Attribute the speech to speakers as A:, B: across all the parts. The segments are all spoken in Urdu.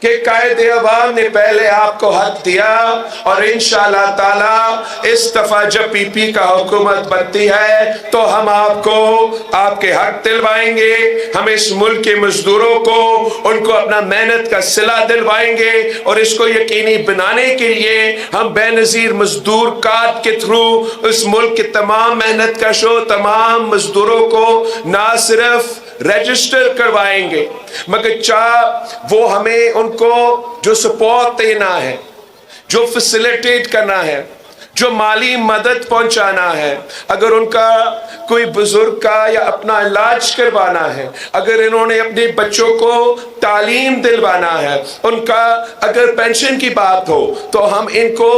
A: کہ قائد عوام نے پہلے آپ کو حق دیا اور انشاءاللہ تعالی اس دفعہ جب پی پی کا حکومت بنتی ہے تو ہم آپ کو آپ کے حق دلوائیں گے. ہم اس ملک کے مزدوروں کو ان کو اپنا محنت کا صلہ دلوائیں گے اور اس کو یقینی بنانے کے لیے ہم بے نظیر مزدور کارڈ کے تھرو اس ملک کے تمام محنت کشوں تمام مزدوروں کو نہ صرف رجسٹر کروائیں گے مگر چاہ وہ ہمیں ان کو جو سپورٹ دینا ہے, جو فیسیلیٹیٹ کرنا ہے, جو مالی مدد پہنچانا ہے, اگر ان کا کوئی بزرگ کا یا اپنا علاج کروانا ہے, اگر انہوں نے اپنے بچوں کو تعلیم دلوانا ہے, ان کا اگر پینشن کی بات ہو تو ہم ان کو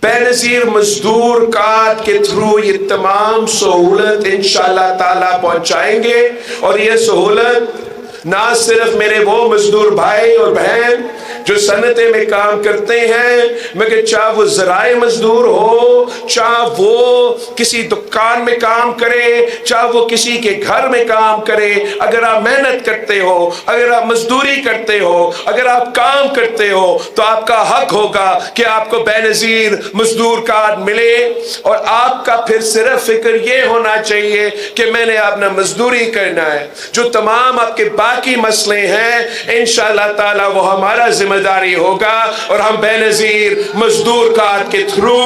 A: بے نظیر مزدور کارڈ کے تھرو یہ تمام سہولت انشاءاللہ تعالیٰ پہنچائیں گے. اور یہ سہولت نہ صرف میرے وہ مزدور بھائی اور بہن جو صنعتیں میں کام کرتے ہیں مگر چاہے وہ زراعی مزدور ہو, چاہے وہ کسی دکان میں کام کرے, چاہے وہ کسی کے گھر میں کام کرے, اگر آپ محنت کرتے ہو, اگر آپ مزدوری کرتے ہو, اگر آپ کام کرتے ہو تو آپ کا حق ہوگا کہ آپ کو بے نظیر مزدور کارڈ ملے. اور آپ کا پھر صرف فکر یہ ہونا چاہیے کہ میں نے اپنا مزدوری کرنا ہے. جو تمام آپ کے باقی مسئلے ہیں انشاءاللہ تعالی وہ ہمارا ذمہ داری ہوگا اور ہم بے نظیر مزدور کارڈ کے تھرو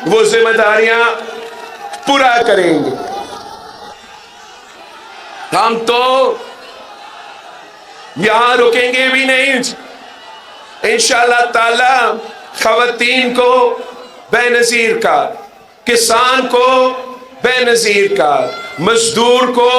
A: وہ ذمہ داریاں پورا کریں گے. ہم تو یہاں رکیں گے بھی نہیں. انشاءاللہ تعالی خواتین کو بے نظیر کارڈ, کسان کو بے نظیر کارڈ, مزدور کو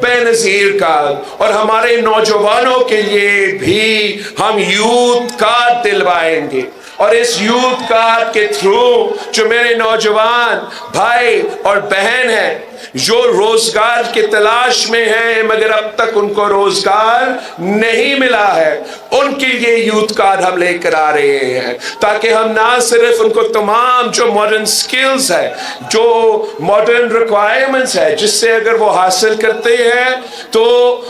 A: بے نظیر کارڈ, اور ہمارے نوجوانوں کے لیے بھی ہم یوتھ کارڈ دلوائیں گے. اور اس یوتھ کارڈ کے تھرو جو میرے نوجوان بھائی اور بہن ہیں جو روزگار کی تلاش میں ہیں مگر اب تک ان کو روزگار نہیں ملا ہے, ان کے لیے یوتھ کارڈ ہم لے کر آ رہے ہیں تاکہ ہم نہ صرف ان کو تمام جو ماڈرن سکلز ہے, جو ماڈرن ریکوائرمنٹس ہے جس سے اگر وہ حاصل کرتے ہیں تو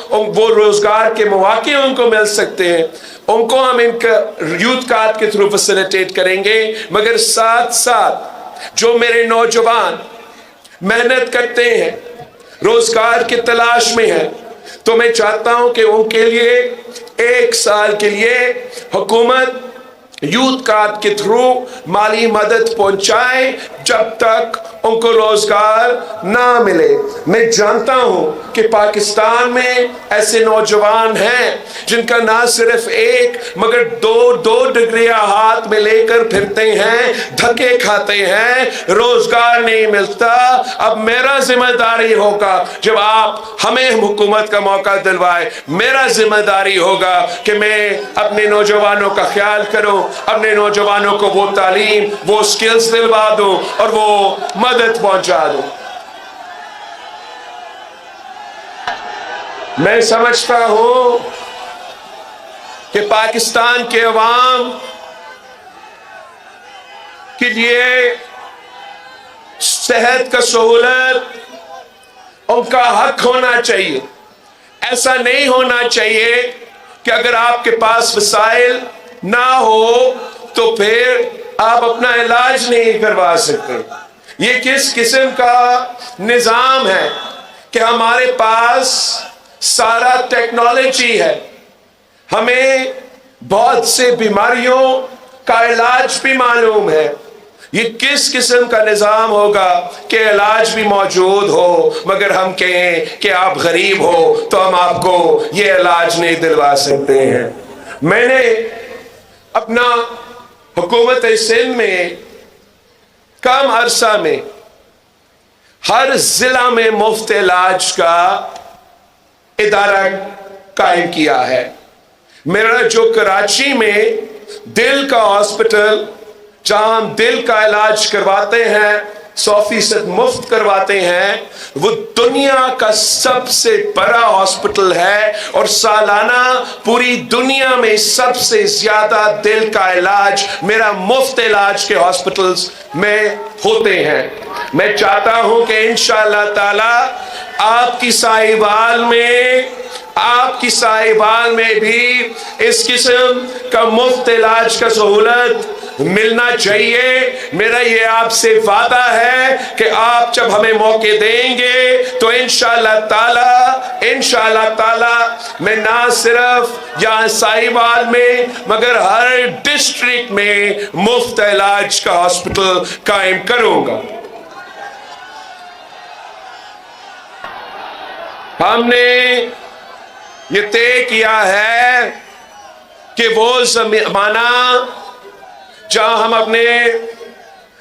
A: وہ روزگار کے مواقع ان کو مل سکتے ہیں, ان کو ہم ان کا یوتھ کارڈ کے تھرو فیسیلیٹیٹ کریں گے. مگر ساتھ ساتھ جو میرے نوجوان محنت کرتے ہیں, روزگار کی تلاش میں ہیں, تو میں چاہتا ہوں کہ ان کے لیے 1 سال کے لیے حکومت یوتھ کارڈ کے تھرو مالی مدد پہنچائے جب تک ان کو روزگار نہ ملے. میں جانتا ہوں کہ پاکستان میں ایسے نوجوان ہیں جن کا نہ صرف 1 مگر 2 ڈگریاں ہاتھ میں لے کر پھرتے ہیں, دھکے کھاتے ہیں, روزگار نہیں ملتا. اب میرا ذمہ داری ہوگا جب آپ ہمیں حکومت کا موقع دلوائے, میرا ذمہ داری ہوگا کہ میں اپنے نوجوانوں کا خیال کروں, اپنے نوجوانوں کو وہ تعلیم وہ سکلز دلوا دوں اور وہ مدد پہنچا دوں. میں سمجھتا ہوں کہ پاکستان کے عوام کے لیے صحت کا سہولت ان کا حق ہونا چاہیے. ایسا نہیں ہونا چاہیے کہ اگر آپ کے پاس وسائل نہ ہو تو پھر آپ اپنا علاج نہیں کروا سکتے. یہ کس قسم کا نظام ہے کہ ہمارے پاس سارا ٹیکنالوجی ہے, ہمیں بہت سے بیماریوں کا علاج بھی معلوم ہے. یہ کس قسم کا نظام ہوگا کہ علاج بھی موجود ہو مگر ہم کہیں کہ آپ غریب ہو تو ہم آپ کو یہ علاج نہیں دلوا سکتے ہیں. میں نے اپنا حکومت سندھ میں کم عرصہ میں ہر ضلع میں مفت علاج کا ادارہ قائم کیا ہے. میرا جو کراچی میں دل کا ہاسپٹل جہاں ہم دل کا علاج کرواتے ہیں 100% مفت کرواتے ہیں, وہ دنیا کا سب سے بڑا ہاسپٹل ہے اور سالانہ پوری دنیا میں سب سے زیادہ دل کا علاج میرا مفت علاج کے ہاسپٹلز میں ہوتے ہیں. میں چاہتا ہوں کہ انشاءاللہ تعالی آپ کی ساہیوال میں آپ کی سائبال میں بھی اس قسم کا مفت علاج کا سہولت ملنا چاہیے۔ میرا یہ آپ سے وعدہ ہے کہ آپ جب ہمیں موقع دیں گے تو انشاءاللہ تعالی میں نہ صرف یہاں سائبال میں مگر ہر ڈسٹرکٹ میں مفت علاج کا ہاسپٹل قائم کروں گا۔ ہم نے یہ طے کیا ہے کہ وہ زمانہ جہاں ہم اپنے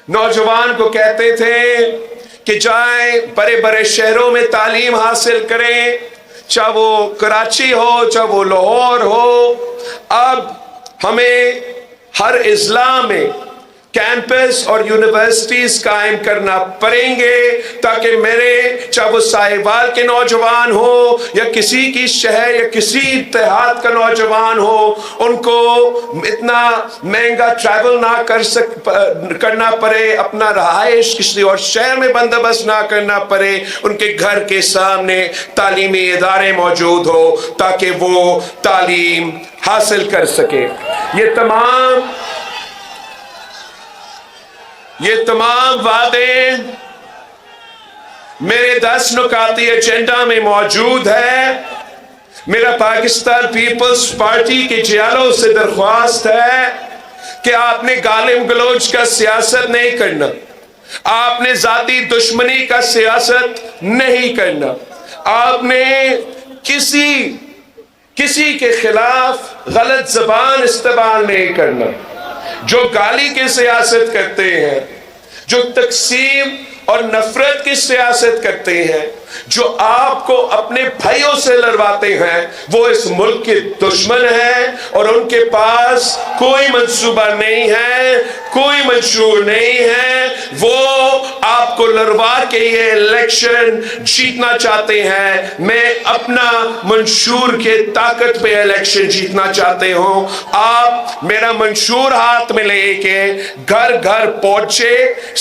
A: نوجوان کو کہتے تھے کہ جائیں بڑے بڑے شہروں میں تعلیم حاصل کریں، چاہے وہ کراچی ہو چاہے وہ لاہور ہو، اب ہمیں ہر اضلاع میں کیمپس اور یونیورسٹیز قائم کرنا پڑیں گے تاکہ میرے چاہے وہ سائبال کے نوجوان ہو یا کسی کی شہر یا کسی اتحاد کا نوجوان ہو، ان کو اتنا مہنگا ٹریول نہ کرنا پڑے، اپنا رہائش کسی اور شہر میں بندوبست نہ کرنا پڑے، ان کے گھر کے سامنے تعلیمی ادارے موجود ہو تاکہ وہ تعلیم حاصل کر سکے۔ یہ تمام وعدے میرے 10 نکاتی ایجنڈا میں موجود ہے۔ میرا پاکستان پیپلز پارٹی کے جیالوں سے درخواست ہے کہ آپ نے گالم گلوچ کا سیاست نہیں کرنا، آپ نے ذاتی دشمنی کا سیاست نہیں کرنا، آپ نے کسی کے خلاف غلط زبان استعمال نہیں کرنا۔ جو گالی کی سیاست کرتے ہیں، جو تقسیم اور نفرت کی سیاست کرتے ہیں، جو آپ کو اپنے بھائیوں سے لڑواتے ہیں، وہ اس ملک کے دشمن ہیں اور ان کے پاس کوئی منصوبہ نہیں ہے، کوئی منشور نہیں ہے۔ وہ آپ کو لڑوا کے یہ الیکشن جیتنا چاہتے ہیں، میں اپنا منشور کے طاقت پہ الیکشن جیتنا چاہتے ہوں۔ آپ میرا منشور ہاتھ میں لے کے گھر گھر پہنچے،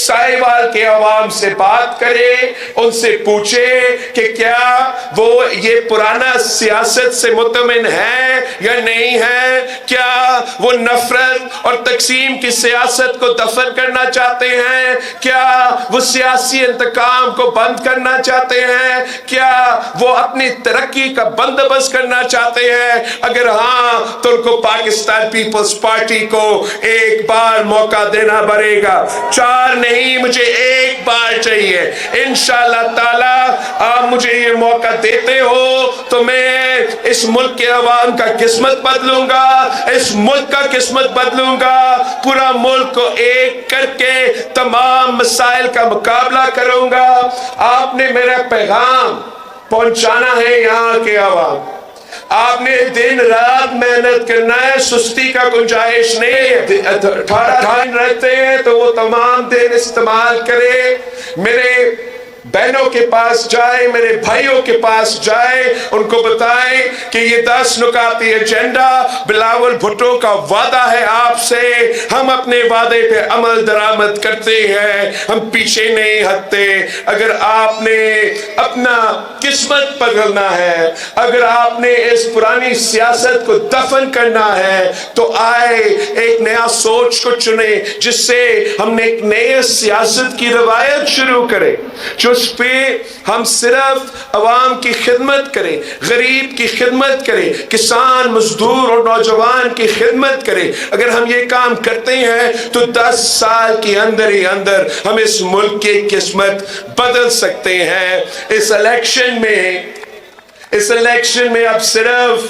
A: سائبال کے عوام سے بات کرے، ان سے پوچھے کہ کیا وہ یہ پرانا سیاست سے مطمئن ہے یا نہیں ہے، کیا وہ نفرت اور تقسیم کی سیاست کو دفن کرنا چاہتے ہیں، کیا وہ سیاسی انتقام کو بند کرنا چاہتے ہیں، کیا وہ اپنی ترقی کا بندوبست کرنا چاہتے ہیں۔ اگر ہاں تو ان کو پاکستان پیپلز پارٹی کو ایک بار موقع دینا پڑے گا، 4 نہیں، مجھے ایک بار چاہیے۔ انشاءاللہ تعالی آپ مجھے یہ موقع دیتے ہو تو میں اس ملک کے عوام کا قسمت بدلوں گا، اس ملک کا قسمت بدلوں گا، پورا ملک کو ایک کر کے تمام مسائل کا مقابلہ کروں گا۔ آپ نے میرا پیغام پہنچانا ہے یہاں کے عوام، آپ نے دن رات محنت کرنا ہے، سستی کا گنجائش نہیں ہے۔ 18 دن رہتے ہیں تو وہ تمام دن استعمال کرے، میرے بہنوں کے پاس جائے، میرے بھائیوں کے پاس جائے، ان کو بتائیں کہ یہ 10 نکاتی ایجنڈا بلاول بھٹو کا وعدہ ہے آپ سے، ہم اپنے وعدے پہ عمل درآمد کرتے ہیں، ہم پیچھے نہیں ہٹتے۔ اگر آپ نے اپنا قسمت بدلنا ہے، اگر آپ نے اس پرانی سیاست کو دفن کرنا ہے تو آئے ایک نیا سوچ کو چنے، جس سے ہم نے ایک نئے سیاست کی روایت شروع کرے، جو اس پہ ہم صرف عوام کی خدمت کریں، غریب کی خدمت کریں، کسان، مزدور اور نوجوان کی خدمت کریں۔ اگر ہم یہ کام کرتے ہیں تو 10 سال کے اندر ہی اندر ہم اس ملک کی قسمت بدل سکتے ہیں۔ اس الیکشن میں اب صرف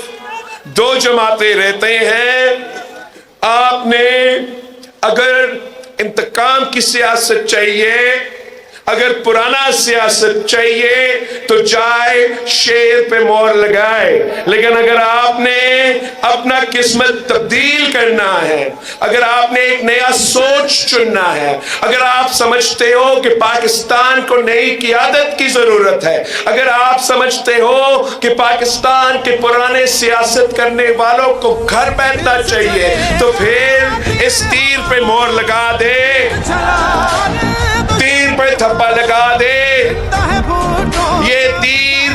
A: 2 جماعتیں رہتے ہیں۔ آپ نے اگر انتقام کی سیاست چاہیے، اگر پرانا سیاست چاہیے تو جائے شیر پہ مور لگائے، لیکن اگر آپ نے اپنا قسمت تبدیل کرنا ہے، اگر آپ نے ایک نیا سوچ چننا ہے، اگر آپ سمجھتے ہو کہ پاکستان کو نئی قیادت کی ضرورت ہے، اگر آپ سمجھتے ہو کہ پاکستان کے پرانے سیاست کرنے والوں کو گھر بیٹھنا چاہیے، تو پھر اس تیر پہ مور لگا دے، تیر پہ تھپا لگا دے۔ یہ تیر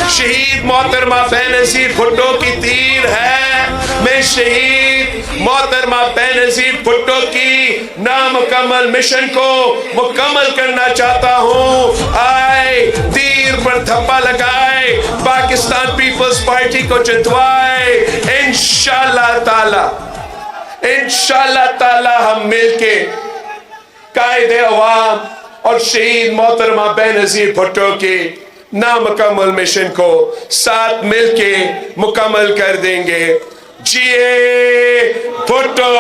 A: شہید محترم محترمہ بینظیر بھٹو کی تیر ہے. میں شہید محترمہ بینظیر بھٹو کی نامکمل مشن کو مکمل کرنا چاہتا ہوں. آئے تیر پر دھپا لگائے, پاکستان پیپلز پارٹی کو جتوائے. انشاءاللہ تعالی ہم مل کے قائد عوام اور شہید محترمہ بینظیر بھٹو کے نامکمل مشن کو ساتھ مل کے مکمل کر دیں گے. جیے بھٹو.